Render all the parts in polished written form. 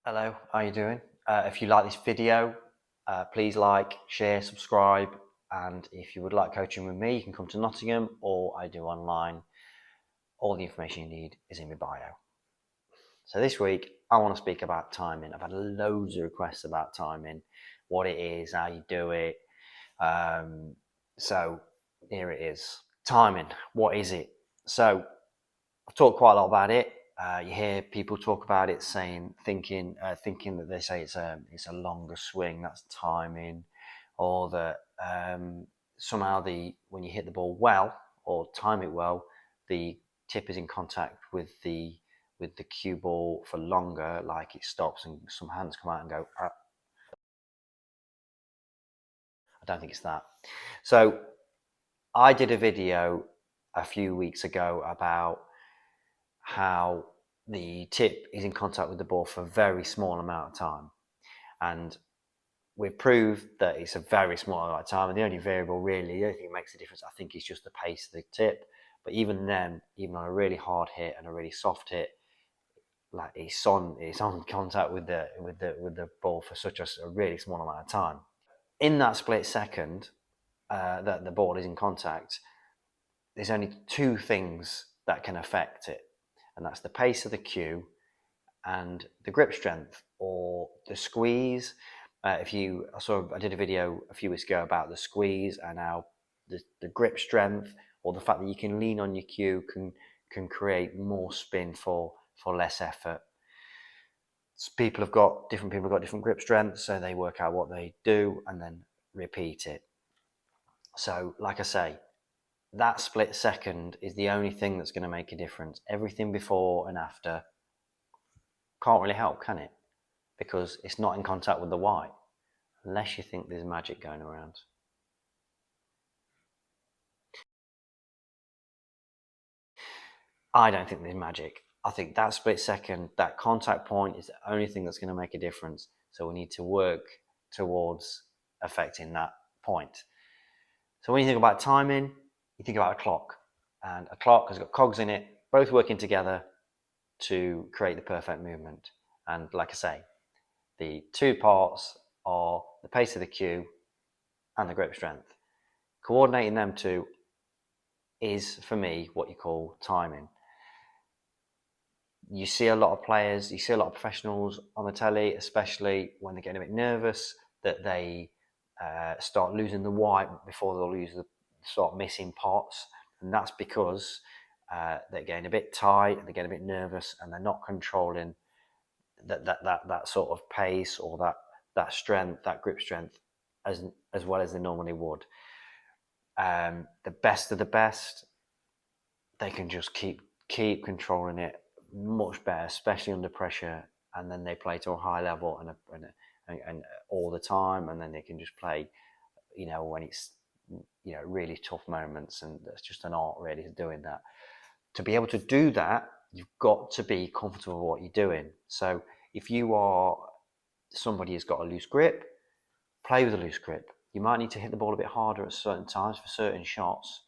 Hello, how are you doing? If you like this video, please like, share, subscribe, and if you would like coaching with me, you can come to Nottingham or I do online. All the information you need is in my bio. So this week, I want to speak about timing. I've had loads of requests about timing, what it is, how you do it. So here it is. Timing, what is it? So I've talked quite a lot about it. You hear people talk about it, thinking that they say it's a longer swing. That's timing, or that somehow when you hit the ball well or time it well, the tip is in contact with the cue ball for longer. Like it stops and some hands come out and go. I don't think it's that. So I did a video a few weeks ago about how the tip is in contact with the ball for a very small amount of time. And we've proved that it's a very small amount of time. And the only variable really, the only thing that makes a difference, I think, is just the pace of the tip. But even then, even on a really hard hit and a really soft hit, like it's on contact with the ball for such a really small amount of time. In that split second that the ball is in contact, there's only two things that can affect it, and that's the pace of the cue and the grip strength or the squeeze. I did a video a few weeks ago about the squeeze and how the grip strength or the fact that you can lean on your cue can create more spin for less effort. Different people have got different grip strengths, so they work out what they do and then repeat it. So, like I say, that split second is the only thing that's going to make a difference. Everything before and after can't really help, can it? Because it's not in contact with the white, unless you think there's magic going around. I don't think there's magic. I think that split second, that contact point is the only thing that's going to make a difference. So we need to work towards affecting that point. So when you think about timing, you think about a clock. And a clock has got cogs in it, both working together to create the perfect movement. And like I say, the two parts are the pace of the cue and the grip strength. Coordinating them two is, for me, what you call timing. You see a lot of players, you see a lot of professionals on the telly, especially when they're getting a bit nervous, that they start losing the white before they'll start missing pots. And that's because they're getting a bit tight and they're getting a bit nervous and they're not controlling that sort of pace or that strength, that grip strength, as well as they normally would. The best of the best, they can just keep controlling it much better, especially under pressure, and then they play to a high level and all the time, and then they can just play, when it's really tough moments, and that's just an art really doing that. To be able to do that, you've got to be comfortable with what you're doing. So if you are somebody who's got a loose grip, play with a loose grip. You might need to hit the ball a bit harder at certain times for certain shots,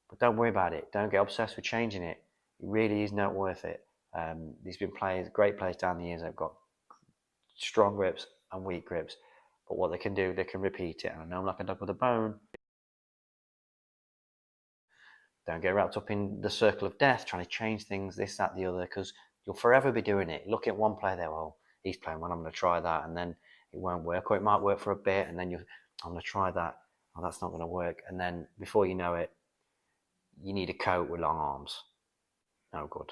but don't worry about it. Don't get obsessed with changing it. It really is not worth it. There's been great players down the years that have got strong grips and weak grips, but what they can do, they can repeat it. And I know I'm like a dog with a bone. Don't get wrapped up in the circle of death, trying to change things, this, that, the other, because you'll forever be doing it. Look at one player there, well, he's playing well, I'm going to try that, and then it won't work, or it might work for a bit, and then I'm going to try that, oh, that's not going to work, and then before you know it, you need a coat with long arms. No good.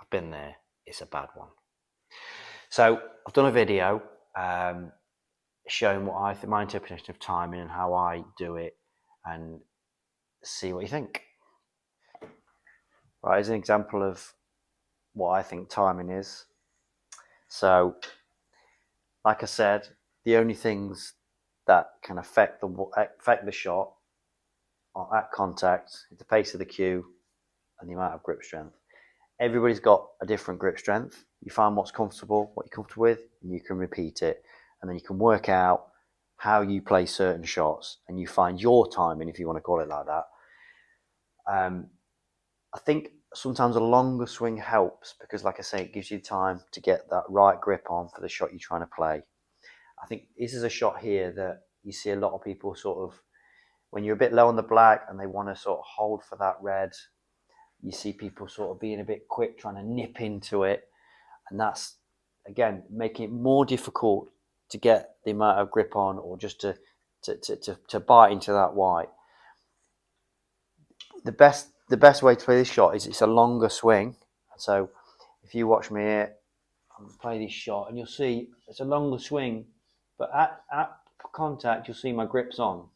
I've been there. It's a bad one. So I've done a video showing what I think, my interpretation of timing and how I do it, and see what you think. Right, as an example of what I think timing is. So, like I said, the only things that can affect the shot at contact is the pace of the cue and the amount of grip strength. Everybody's got a different grip strength. You find what you're comfortable with, and you can repeat it, and then you can work out how you play certain shots, and you find your timing, if you want to call it like that. I think sometimes a longer swing helps because, like I say, it gives you time to get that right grip on for the shot you're trying to play. I think this is a shot here that you see a lot of people sort of, when you're a bit low on the black and they want to sort of hold for that red, you see people sort of being a bit quick, trying to nip into it. And that's, again, making it more difficult to get the amount of grip on or just to bite into that white. The best way to play this shot is it's a longer swing. So if you watch me here, I'm play this shot and you'll see it's a longer swing, but at contact you'll see my grip's on.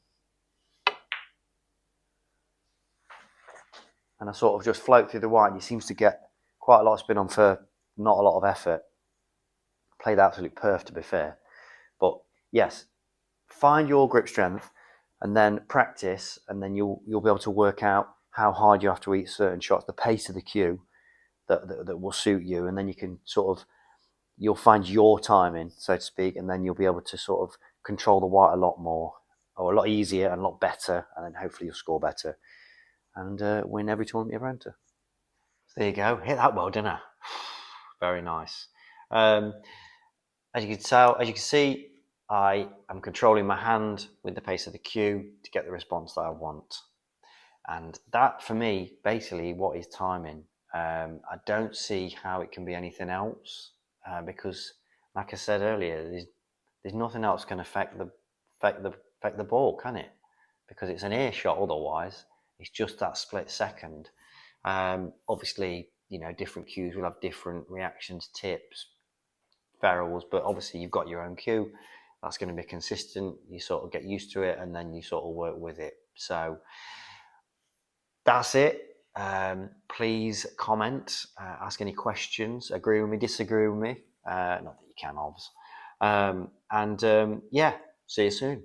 And I sort of just float through the white and he seems to get quite a lot of spin on for not a lot of effort. Played absolutely perfect, to be fair. But yes, find your grip strength and then practice, and then you'll be able to work out how hard you have to hit certain shots, the pace of the cue that will suit you, and then you can sort of, you'll find your timing, so to speak, and then you'll be able to sort of control the white a lot more, or a lot easier and a lot better, and then hopefully you'll score better and win every tournament you ever enter. So there you go. Hit that well, didn't I? Very nice. As you can see, I am controlling my hand with the pace of the cue to get the response that I want. And that, for me, basically what is timing. I don't see how it can be anything else because, like I said earlier, there's nothing else can affect the ball, can it? Because it's an earshot. Otherwise, it's just that split second. Obviously, different cues will have different reactions, tips, ferrules, but obviously you've got your own cue. That's going to be consistent. You sort of get used to it, and then you sort of work with it. So that's it. Please comment, ask any questions, agree with me, disagree with me. Not that you can, obviously. Yeah, see you soon.